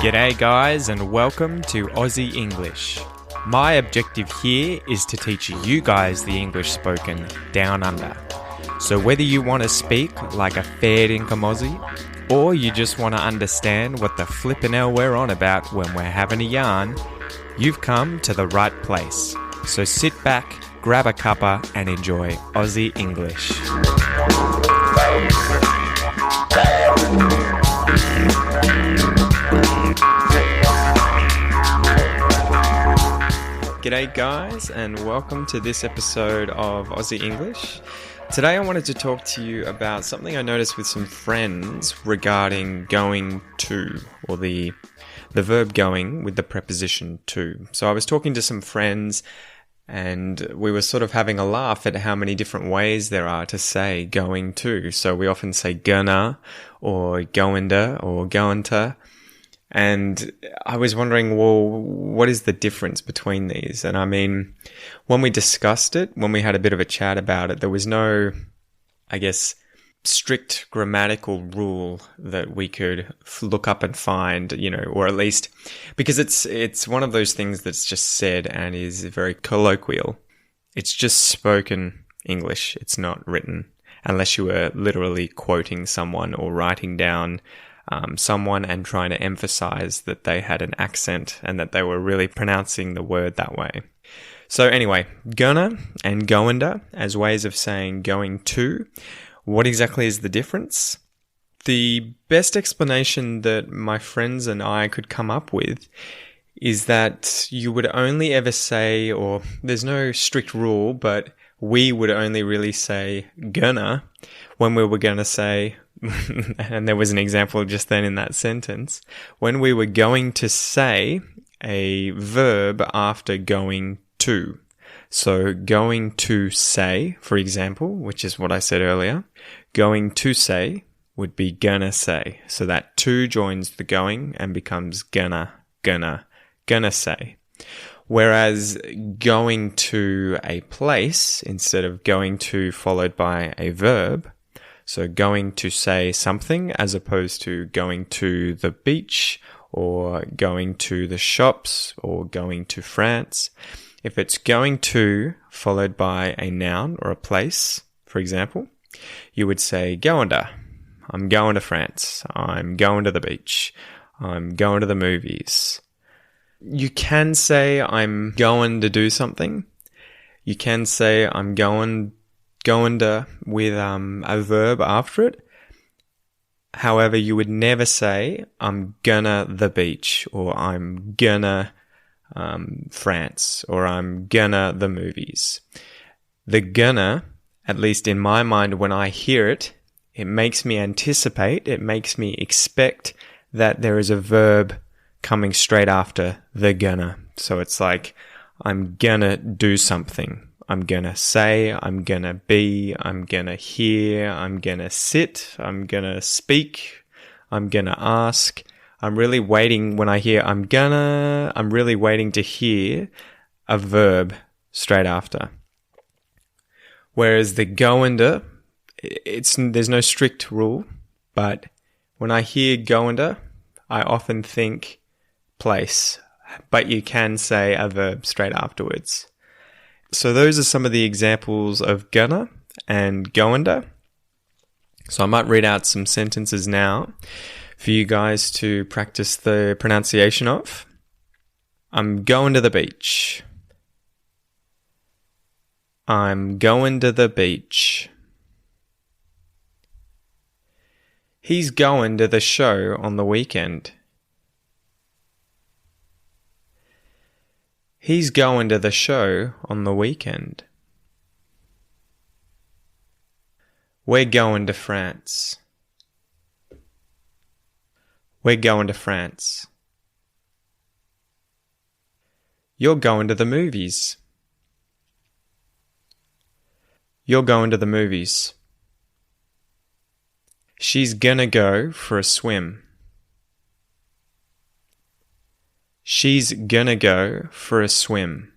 G'day guys and welcome to Aussie English. My objective here is to teach you guys the English spoken down under. So whether you want to speak like a fair income Aussie or you just want to understand what the flippin' hell we're on about when we're having a yarn, you've come to the right place. So sit back, grab a cuppa and enjoy Aussie English. G'day guys and welcome to this episode of Aussie English. Today I wanted to talk to you about something I noticed with some friends regarding going to, or the verb going with the preposition to. So I was talking to some friends and we were sort of having a laugh at how many different ways there are to say going to. So we often say gonna or goinda or gointa. And I was wondering, well, what is the difference between these? And I mean, when we discussed it, when we had a bit of a chat about it, there was no, I guess, strict grammatical rule that we could look up and find, or at least, because it's one of those things that's just said and is very colloquial. It's just spoken English. It's not written, unless you were literally quoting someone or writing down someone and trying to emphasize that they had an accent and that they were really pronouncing the word that way. So anyway, gonna and goinda as ways of saying going to. What exactly is the difference? The best explanation that my friends and I could come up with is that you would only ever say, or there's no strict rule, but we would only really say gonna when we were going to say, and there was an example just then in that sentence, when we were going to say a verb after going to. So going to say, for example, which is what I said earlier, going to say would be gonna say. So that to joins the going and becomes gonna say. Whereas going to a place instead of going to followed by a verb, so going to say something as opposed to going to the beach or going to the shops or going to France. If it's going to followed by a noun or a place, for example, you would say goinda. I'm going to France. I'm going to the beach. I'm going to the movies. You can say I'm going to do something. You can say I'm going to with a verb after it. However, you would never say I'm gonna the beach or I'm gonna France or I'm gonna the movies. The gonna, at least in my mind when I hear it, it makes me anticipate, it makes me expect that there is a verb coming straight after the gonna. So it's like I'm gonna do something. I'm gonna say, I'm gonna be, I'm gonna hear, I'm gonna sit, I'm gonna speak, I'm gonna ask. I'm really waiting when I hear I'm really waiting to hear a verb straight after. Whereas the goinda, there's no strict rule, but when I hear goinda, I often think place, but you can say a verb straight afterwards. So those are some of the examples of gonna and goinda. So I might read out some sentences now for you guys to practice the pronunciation of. I'm going to the beach. I'm going to the beach. He's going to the show on the weekend. He's going to the show on the weekend. We're going to France. We're going to France. You're going to the movies. You're going to the movies. She's gonna go for a swim. She's gonna go for a swim.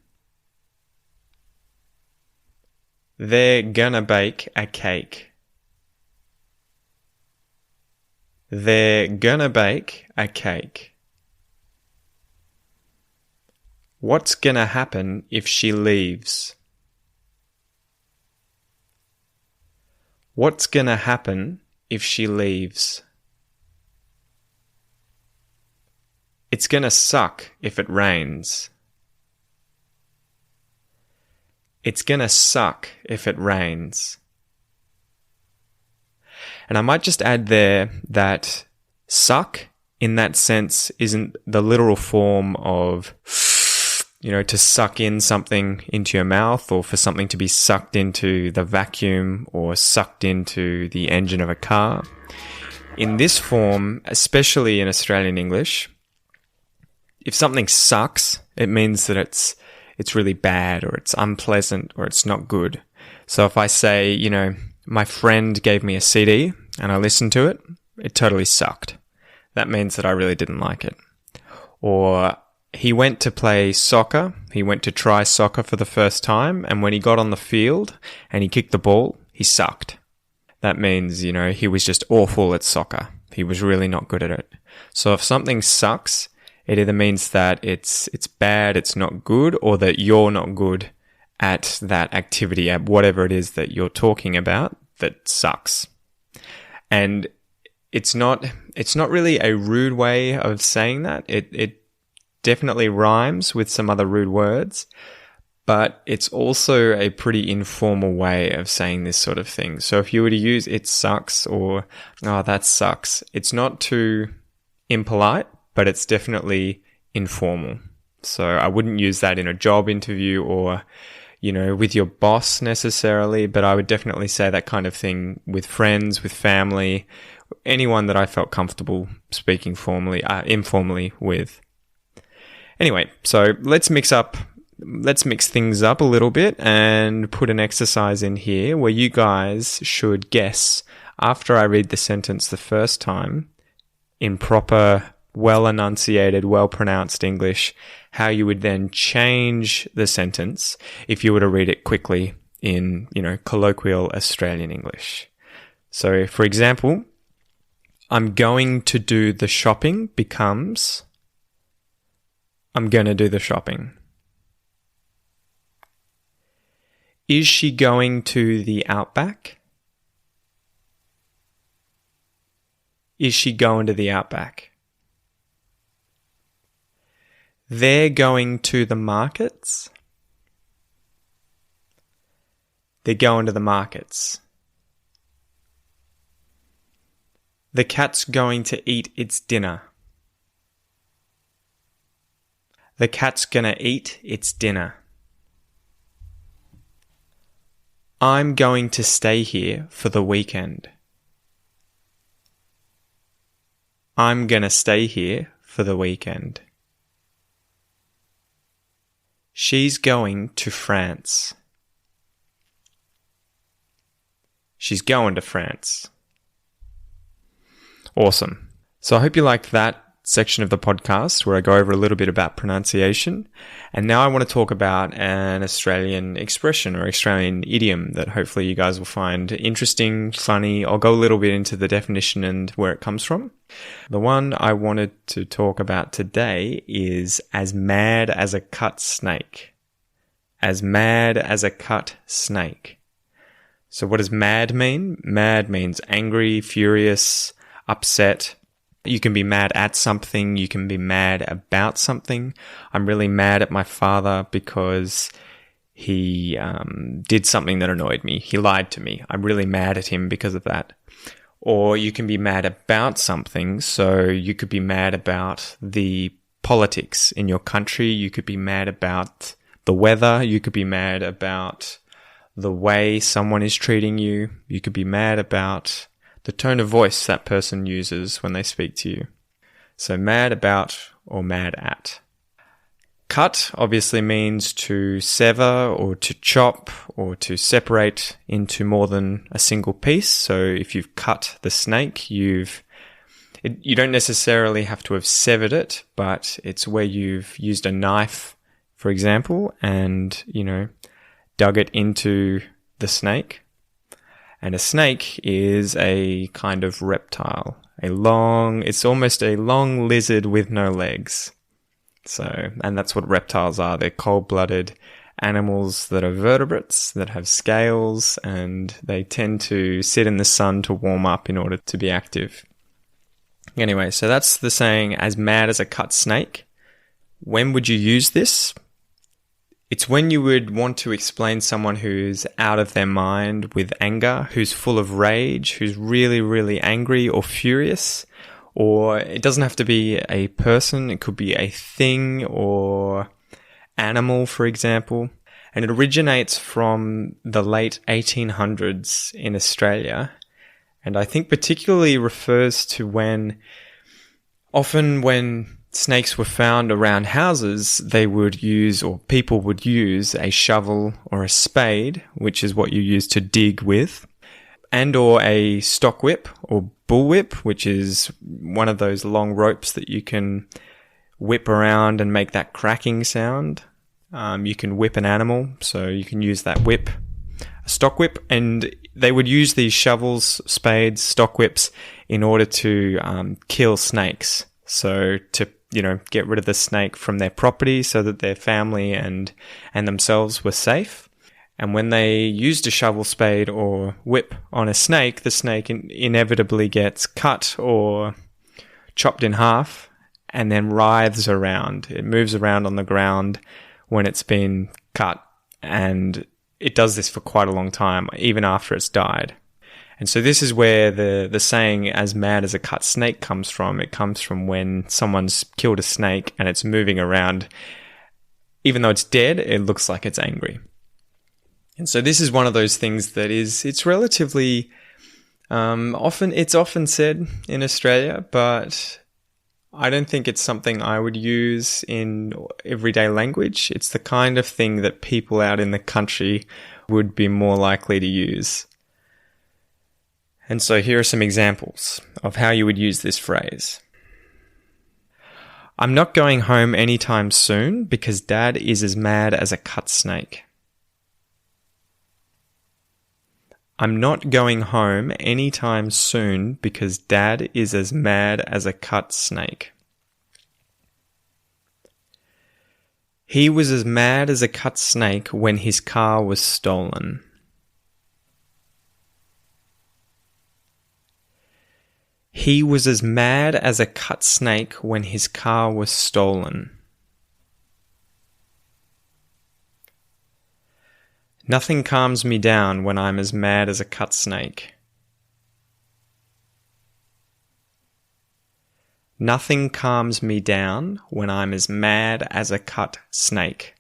They're gonna bake a cake. They're gonna bake a cake. What's gonna happen if she leaves? What's gonna happen if she leaves? It's gonna suck if it rains. It's gonna suck if it rains. And I might just add there that suck in that sense isn't the literal form of, to suck in something into your mouth, or for something to be sucked into the vacuum or sucked into the engine of a car. In this form, especially in Australian English, if something sucks, it means that it's really bad, or it's unpleasant, or it's not good. So if I say, my friend gave me a CD and I listened to it, it totally sucked. That means that I really didn't like it. Or he went to play soccer. He went to try soccer for the first time, and when he got on the field and he kicked the ball, he sucked. That means, he was just awful at soccer. He was really not good at it. So if something sucks, it either means that it's bad, it's not good, or that you're not good at that activity, at whatever it is that you're talking about that sucks. And it's not really a rude way of saying that. It definitely rhymes with some other rude words, but it's also a pretty informal way of saying this sort of thing. So if you were to use it sucks or, oh, that sucks, it's not too impolite, but it's definitely informal. So I wouldn't use that in a job interview or, with your boss necessarily, but I would definitely say that kind of thing with friends, with family, anyone that I felt comfortable speaking informally with. Anyway, so let's mix things up a little bit and put an exercise in here where you guys should guess, after I read the sentence the first time, in proper, well-enunciated, well-pronounced English, how you would then change the sentence if you were to read it quickly in, colloquial Australian English. So, for example, I'm going to do the shopping becomes, I'm going to do the shopping. Is she going to the Outback? Is she going to the Outback? They're going to the markets. They're going to the markets. The cat's going to eat its dinner. The cat's gonna eat its dinner. I'm going to stay here for the weekend. I'm gonna stay here for the weekend. She's going to France. She's going to France. Awesome. So I hope you liked that section of the podcast where I go over a little bit about pronunciation. And now I want to talk about an Australian expression or Australian idiom that hopefully you guys will find interesting, funny. I'll go a little bit into the definition and where it comes from. The one I wanted to talk about today is as mad as a cut snake. As mad as a cut snake. So what does mad mean? Mad means angry, furious, upset. You can be mad at something. You can be mad about something. I'm really mad at my father because he did something that annoyed me. He lied to me. I'm really mad at him because of that. Or you can be mad about something. So you could be mad about the politics in your country. You could be mad about the weather. You could be mad about the way someone is treating you. You could be mad about the tone of voice that person uses when they speak to you. So mad about or mad at. Cut obviously means to sever or to chop or to separate into more than a single piece. So if you've cut the snake, you don't necessarily have to have severed it, but it's where you've used a knife, for example, and, dug it into the snake. And a snake is a kind of reptile, It's almost a long lizard with no legs. So, and that's what reptiles are. They're cold-blooded animals that are vertebrates, that have scales, and they tend to sit in the sun to warm up in order to be active. Anyway, so that's the saying, as mad as a cut snake. When would you use this? It's when you would want to explain someone who's out of their mind with anger, who's full of rage, who's really, really angry or furious. Or it doesn't have to be a person, it could be a thing or animal, for example. And it originates from the late 1800s in Australia. And I think particularly refers to often when snakes were found around houses, they would use, or people would use, a shovel or a spade, which is what you use to dig with, and or a stock whip or bullwhip, which is one of those long ropes that you can whip around and make that cracking sound. You can whip an animal, so you can use that whip, a stock whip, and they would use these shovels, spades, stock whips in order to kill snakes. So to, get rid of the snake from their property so that their family and themselves were safe. And when they used a shovel, spade, or whip on a snake, the snake inevitably gets cut or chopped in half and then writhes around. It moves around on the ground when it's been cut, and it does this for quite a long time, even after it's died. And so this is where the saying, as mad as a cut snake, comes from. It comes from when someone's killed a snake and it's moving around. Even though it's dead, it looks like it's angry. And so this is one of those things that it's relatively often said in Australia, but I don't think it's something I would use in everyday language. It's the kind of thing that people out in the country would be more likely to use. And so here are some examples of how you would use this phrase. I'm not going home anytime soon because Dad is as mad as a cut snake. I'm not going home anytime soon because Dad is as mad as a cut snake. He was as mad as a cut snake when his car was stolen. He was as mad as a cut snake when his car was stolen. Nothing calms me down when I'm as mad as a cut snake. Nothing calms me down when I'm as mad as a cut snake.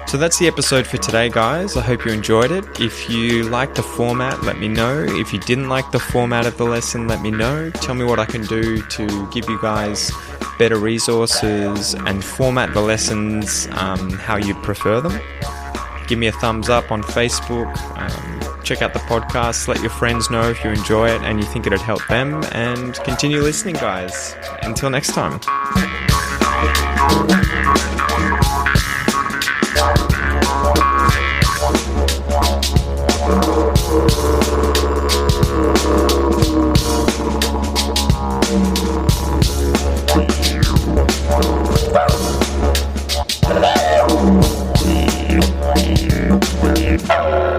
So that's the episode for today, guys. I hope you enjoyed it. If you liked the format, let me know. If you didn't like the format of the lesson, let me know. Tell me what I can do to give you guys better resources and format the lessons how you prefer them. Give me a thumbs up on Facebook. Check out the podcast. Let your friends know if you enjoy it and you think it'd help them. And continue listening, guys. Until next time. Hello.